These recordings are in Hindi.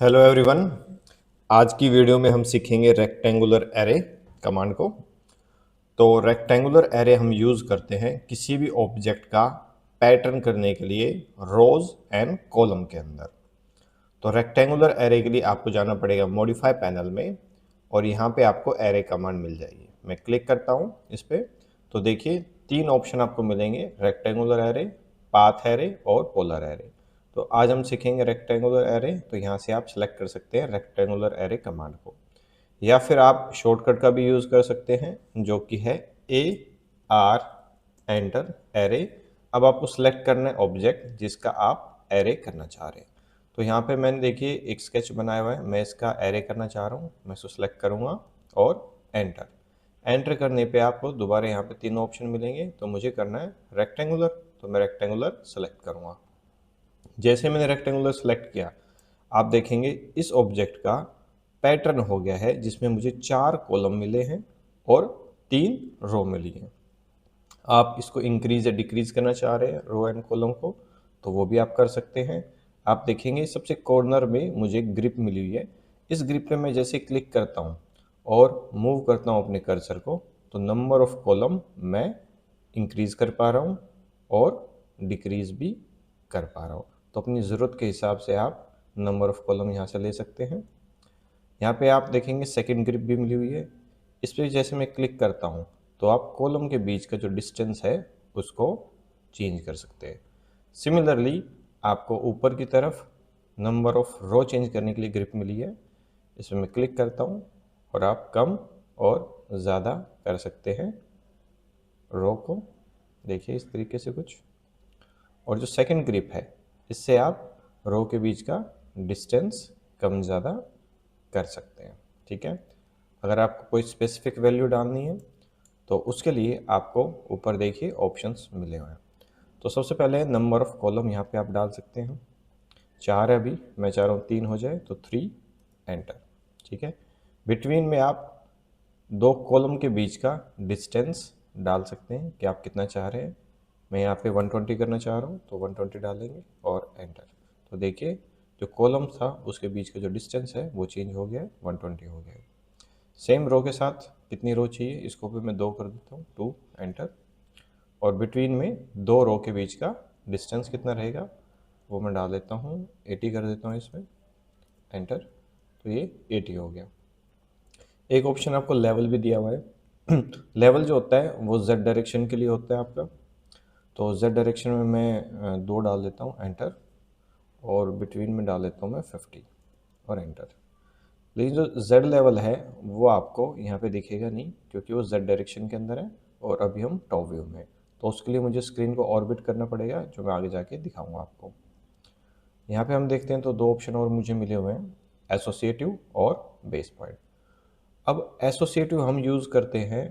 Hello everyone. आज की वीडियो में हम सीखेंगे रेक्टेंगुलर एरे कमांड को। तो रेक्टेंगुलर एरे हम यूज़ करते हैं किसी भी ऑब्जेक्ट का पैटर्न करने के लिए रोज एंड कॉलम के अंदर। तो रेक्टेंगुलर एरे के लिए आपको जाना पड़ेगा मॉडिफाई पैनल में और यहाँ पे आपको एरे कमांड मिल जाएगी। मैं क्लिक करता हूँ इस पर, तो देखिए तीन ऑप्शन आपको मिलेंगे, रेक्टेंगुलर एरे, पाथ एरे और पोलर एरे। तो आज हम सीखेंगे रेक्टेंगुलर एरे। तो यहाँ से आप सेलेक्ट कर सकते हैं रेक्टेंगुलर एरे कमांड को, या फिर आप शॉर्टकट का भी यूज़ कर सकते हैं जो कि है AR एंटर एरे। अब आपको सेलेक्ट करना है ऑब्जेक्ट जिसका आप एरे करना चाह रहे हैं। तो यहाँ पे मैंने देखिए एक स्केच बनाया हुआ है, मैं इसका एरे करना चाह रहा हूँ। मैं इसको सेलेक्ट करूँगा और एंटर। एंटर करने पे आपको दोबारा यहाँ पे तीन ऑप्शन मिलेंगे। तो मुझे करना है रेक्टेंगुलर, तो मैं रेक्टेंगुलर सेलेक्ट करूँगा। जैसे मैंने रेक्टेंगुलर सेलेक्ट किया, आप देखेंगे इस ऑब्जेक्ट का पैटर्न हो गया है जिसमें मुझे 4 कॉलम मिले हैं और 3 रो मिली हैं। आप इसको इंक्रीज या डिक्रीज करना चाह रहे हैं रो एंड कॉलम को, तो वो भी आप कर सकते हैं। आप देखेंगे सबसे कॉर्नर में मुझे ग्रिप मिली हुई है। इस ग्रिप पे मैं जैसे क्लिक करता हूँ और मूव करता हूँ अपने कर्सर को, तो नंबर ऑफ कॉलम मैं इंक्रीज कर पा रहा हूँ और डिक्रीज भी कर पा रहा हूँ। तो अपनी ज़रूरत के हिसाब से आप नंबर ऑफ कॉलम यहाँ से ले सकते हैं। यहाँ पे आप देखेंगे सेकंड ग्रिप भी मिली हुई है। इस पर जैसे मैं क्लिक करता हूँ तो आप कॉलम के बीच का जो डिस्टेंस है उसको चेंज कर सकते हैं। सिमिलरली आपको ऊपर की तरफ नंबर ऑफ रो चेंज करने के लिए ग्रिप मिली है। इसमें मैं क्लिक करता हूँ और आप कम और ज़्यादा कर सकते हैं रो को, देखिए इस तरीके से कुछ। और जो सेकंड ग्रिप है इससे आप रो के बीच का डिस्टेंस कम ज़्यादा कर सकते हैं। ठीक है, अगर आपको कोई स्पेसिफिक वैल्यू डालनी है तो उसके लिए आपको ऊपर देखिए ऑप्शंस मिले हुए हैं। तो सबसे पहले नंबर ऑफ कॉलम यहाँ पे आप डाल सकते हैं। 4 है अभी, मैं चाह रहा हूँ 3 हो जाए, तो 3 एंटर। ठीक है, बिटवीन में आप 2 कॉलम के बीच का डिस्टेंस डाल सकते हैं कि आप कितना चाह रहे हैं। मैं यहाँ पे 120 करना चाह रहा हूँ तो 120 डालेंगे और एंटर। तो देखिए जो कॉलम था उसके बीच का जो डिस्टेंस है वो चेंज हो गया है, 120 हो गया है। सेम रो के साथ कितनी रो चाहिए, इसको भी मैं 2 कर देता हूँ, 2 एंटर। और बिटवीन में 2 रो के बीच का डिस्टेंस कितना रहेगा वो मैं डाल देता हूँ, 80 कर देता हूँ इसमें, एंटर। तो ये 80 हो गया। एक ऑप्शन आपको लेवल भी दिया हुआ है। लेवल जो होता है वो जेड डायरेक्शन के लिए होता है आपका। तो जेड डायरेक्शन में मैं 2 डाल देता हूँ, एंटर। और बिटवीन में डाल देता हूँ मैं 50 और एंटर। लेकिन जो जेड लेवल है वो आपको यहाँ पे दिखेगा नहीं क्योंकि वो जेड डायरेक्शन के अंदर है और अभी हम टॉप व्यू में। तो उसके लिए मुझे स्क्रीन को ऑर्बिट करना पड़ेगा, जो मैं आगे जाके दिखाऊंगा आपको। यहाँ पे हम देखते हैं तो 2 ऑप्शन और मुझे मिले हुए हैं, एसोसिएटिव और बेस पॉइंट। अब एसोसिएटिव हम यूज़ करते हैं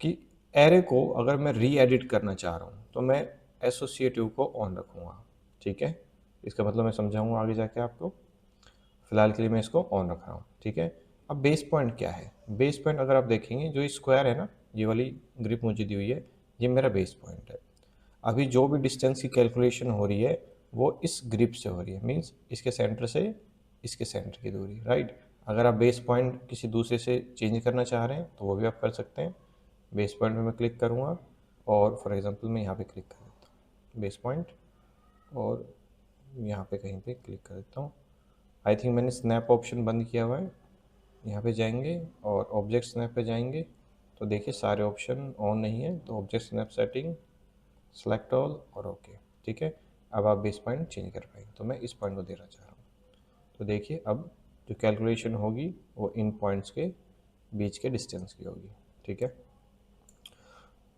कि एरे को अगर मैं री एडिट करना चाह रहा हूँ तो मैं एसोसिएटिव को ऑन रखूँगा। ठीक है, इसका मतलब मैं समझाऊंगा आगे जाके आपको। फिलहाल के लिए मैं इसको ऑन रख रहा हूँ। ठीक है, अब बेस पॉइंट क्या है। बेस पॉइंट अगर आप देखेंगे जो स्क्वायर है ना, ये वाली ग्रिप मुझे दी हुई है, ये मेरा बेस पॉइंट है। अभी जो भी डिस्टेंस की कैलकुलेशन हो रही है वो इस ग्रिप से हो रही है, मीन्स इसके सेंटर से इसके सेंटर की दूरी, राइट। अगर आप बेस पॉइंट किसी दूसरे से चेंज करना चाह रहे हैं तो वो भी आप कर सकते हैं। बेस पॉइंट में मैं क्लिक करूँगा और फॉर एग्जांपल मैं यहाँ पे क्लिक कर देता हूँ बेस पॉइंट, और यहाँ पे कहीं पे क्लिक कर देता हूँ। आई थिंक मैंने स्नैप ऑप्शन बंद किया हुआ है। यहाँ पे जाएंगे और ऑब्जेक्ट स्नैप पे जाएंगे तो देखिए सारे ऑप्शन ऑन नहीं है, तो object snap setting, select all और ओके। ठीक है, अब आप बेस पॉइंट चेंज कर पाएंगे। तो मैं इस पॉइंट को देना चाह रहा हूँ। तो देखिए अब जो कैलकुलेशन होगी वो इन पॉइंट्स के बीच के डिस्टेंस की होगी। ठीक है,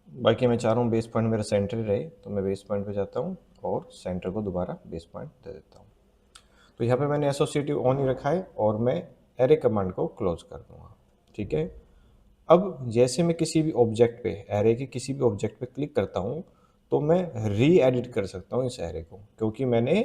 बाकी मैं चाह रहा हूँ बेस पॉइंट मेरा सेंटर ही रहे, तो मैं बेस पॉइंट पे जाता हूँ और सेंटर को दोबारा बेस पॉइंट दे देता हूँ। तो यहाँ पे मैंने एसोसिएटिव ऑन ही रखा है और मैं एरे कमांड को क्लोज कर दूंगा। ठीक है, अब जैसे मैं किसी भी ऑब्जेक्ट पे, एरे के किसी भी ऑब्जेक्ट पे क्लिक करता हूँ तो मैं री एडिट कर सकता हूँ इस एरे को, क्योंकि मैंने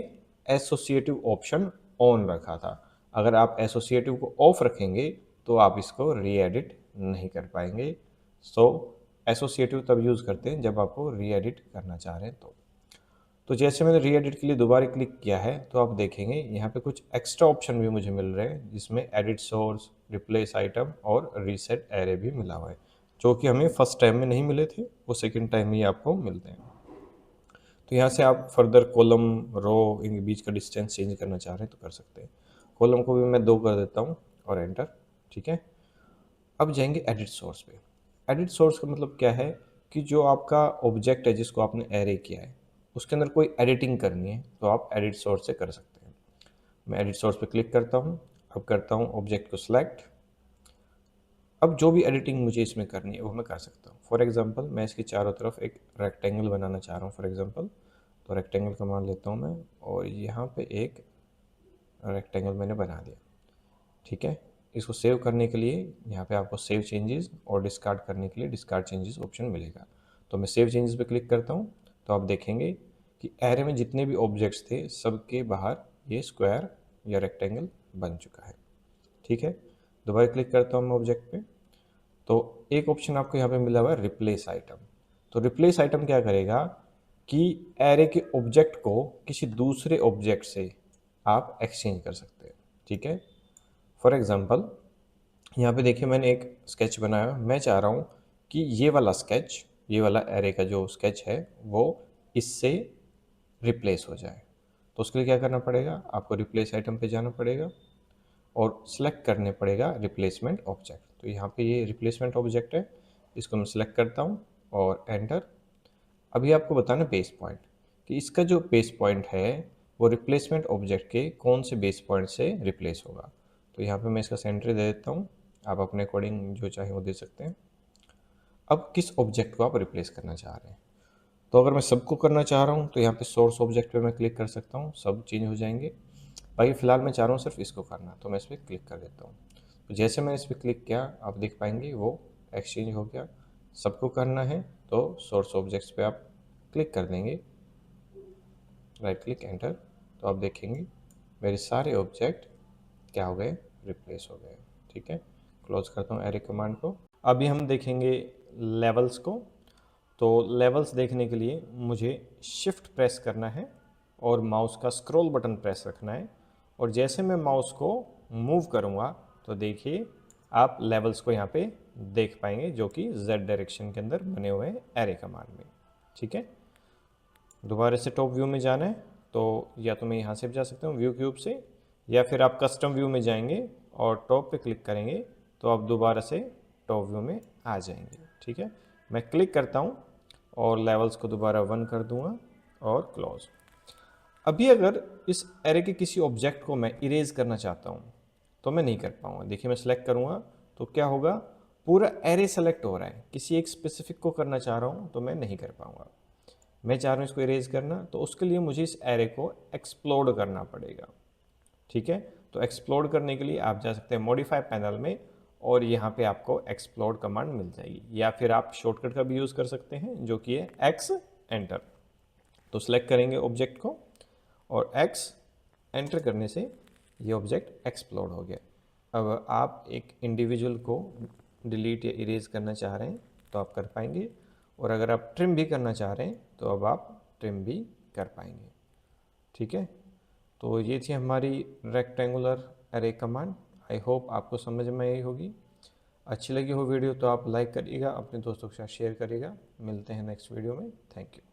एसोसिएटिव ऑप्शन ऑन रखा था। अगर आप एसोसिएटिव को ऑफ रखेंगे तो आप इसको री एडिट नहीं कर पाएंगे। सो एसोसिएटिव तब यूज़ करते हैं जब आपको री एडिट करना चाह रहे हैं। तो तो जैसे मैंने री एडिट के लिए दोबारा क्लिक किया है तो आप देखेंगे यहाँ पे कुछ एक्स्ट्रा ऑप्शन भी मुझे मिल रहे हैं, जिसमें एडिट सोर्स, रिप्लेस आइटम और रीसेट एरे भी मिला हुआ है, जो कि हमें फर्स्ट टाइम में नहीं मिले थे, वो सेकंड टाइम में ही आपको मिलते हैं। तो यहाँ से आप फर्दर कॉलम, रो, इनके बीच का डिस्टेंस चेंज करना चाह रहे हैं तो कर सकते हैं। कॉलम को भी मैं 2 कर देता हूँ और एंटर। ठीक है, अब जाएंगे एडिट सोर्स पे। एडिट सोर्स का मतलब क्या है कि जो आपका ऑब्जेक्ट है जिसको आपने एरे किया है, उसके अंदर कोई एडिटिंग करनी है तो आप एडिट सोर्स से कर सकते हैं। मैं एडिट सोर्स पे क्लिक करता हूँ, अब करता हूँ ऑब्जेक्ट को सिलेक्ट। अब जो भी एडिटिंग मुझे इसमें करनी है वो मैं कर सकता हूँ। फॉर एग्जांपल मैं इसके चारों तरफ एक रेक्टेंगल बनाना चाह रहा हूँ फॉर एग्जांपल, तो रेक्टेंगल कमांड लेता हूँ मैं और यहाँ पे एक रेक्टेंगल मैंने बना दिया। ठीक है, इसको सेव करने के लिए यहाँ पे आपको सेव चेंजेस और डिस्कार्ड करने के लिए डिस्कार्ड चेंजेस ऑप्शन मिलेगा। तो मैं सेव चेंजेस पे क्लिक करता हूँ तो आप देखेंगे कि एरे में जितने भी ऑब्जेक्ट्स थे सबके बाहर ये स्क्वायर या रेक्टेंगल बन चुका है। ठीक है, दोबारा क्लिक करता हूँ मैं ऑब्जेक्ट पे, तो एक ऑप्शन आपको यहाँ पे मिला हुआ है रिप्लेस आइटम। तो रिप्लेस आइटम क्या करेगा कि एरे के ऑब्जेक्ट को किसी दूसरे ऑब्जेक्ट से आप एक्सचेंज कर सकते हैं। ठीक है, फॉर एग्जांपल यहाँ पे देखिए मैंने एक स्केच बनाया, मैं चाह रहा हूँ कि ये वाला स्केच, ये वाला एरे का जो स्केच है वो इससे रिप्लेस हो जाए। तो उसके लिए क्या करना पड़ेगा, आपको रिप्लेस आइटम पे जाना पड़ेगा और सेलेक्ट करने पड़ेगा रिप्लेसमेंट ऑब्जेक्ट। तो यहाँ पे ये रिप्लेसमेंट ऑब्जेक्ट है, इसको मैं सेलेक्ट करता हूँ और एंटर। अभी आपको बताना बेस पॉइंट कि इसका जो बेस पॉइंट है वो रिप्लेसमेंट ऑब्जेक्ट के कौन से बेस पॉइंट से रिप्लेस होगा। तो यहाँ पे मैं इसका सेंटर दे देता हूँ, आप अपने अकॉर्डिंग जो चाहें वो दे सकते हैं। अब किस ऑब्जेक्ट को आप रिप्लेस करना चाह रहे हैं, तो अगर मैं सबको करना चाह रहा हूँ तो यहाँ पे सोर्स ऑब्जेक्ट पे मैं क्लिक कर सकता हूँ, सब चेंज हो जाएंगे। बाकी फ़िलहाल मैं चाह रहा हूँ सिर्फ इसको करना, तो मैं इस पर क्लिक कर देता हूँ। तो जैसे मैंने इस पर क्लिक किया आप देख पाएंगे वो एक्सचेंज हो गया। सबको करना है तो सोर्स ऑब्जेक्ट्स पे आप क्लिक कर देंगे, राइट क्लिक एंटर, तो आप देखेंगे मेरे सारे ऑब्जेक्ट क्या हो गए, रिप्लेस हो गए। ठीक है, क्लोज करता हूँ एरे कमांड को। अभी हम देखेंगे लेवल्स को। तो लेवल्स देखने के लिए मुझे शिफ्ट प्रेस करना है और माउस का स्क्रॉल बटन प्रेस रखना है, और जैसे मैं माउस को मूव करूँगा तो देखिए आप लेवल्स को यहाँ पे देख पाएंगे जो कि Z डायरेक्शन के अंदर बने हुए हैं एरे कमांड में। ठीक है, दोबारा से टॉप व्यू में जाना है तो या तो मैं यहाँ से भी जा सकता हूँ व्यू क्यूब से, या फिर आप कस्टम व्यू में जाएंगे और टॉप पे क्लिक करेंगे तो आप दोबारा से टॉप व्यू में आ जाएंगे। ठीक है, मैं क्लिक करता हूँ और लेवल्स को दोबारा 1 कर दूंगा और क्लोज। अभी अगर इस एरे के किसी ऑब्जेक्ट को मैं इरेज करना चाहता हूँ तो मैं नहीं कर पाऊँगा। देखिए मैं सेलेक्ट करूँगा तो क्या होगा, पूरा एरे सेलेक्ट हो रहा है, किसी एक स्पेसिफिक को करना चाह रहा हूँ तो मैं नहीं कर पाऊँगा। मैं चाह रहा हूँ इसको इरेज करना, तो उसके लिए मुझे इस एरे को एक्सप्लोड करना पड़ेगा। ठीक है, तो एक्सप्लोड करने के लिए आप जा सकते हैं मॉडिफाई पैनल में और यहाँ पे आपको एक्सप्लोड कमांड मिल जाएगी, या फिर आप शॉर्टकट का भी यूज़ कर सकते हैं जो कि है एक्स एंटर। तो सेलेक्ट करेंगे ऑब्जेक्ट को और एक्स एंटर करने से ये ऑब्जेक्ट एक्सप्लोड हो गया। अब आप एक इंडिविजुअल को डिलीट या इरेज करना चाह रहे हैं तो आप कर पाएंगे, और अगर आप ट्रिम भी करना चाह रहे हैं तो अब आप ट्रिम भी कर पाएंगे। ठीक है, तो ये थी हमारी rectangular array command. I hope आपको समझ में आई होगी। अच्छी लगी हो वीडियो तो आप लाइक करिएगा, अपने दोस्तों के साथ शेयर करिएगा। मिलते हैं नेक्स्ट वीडियो में। Thank you.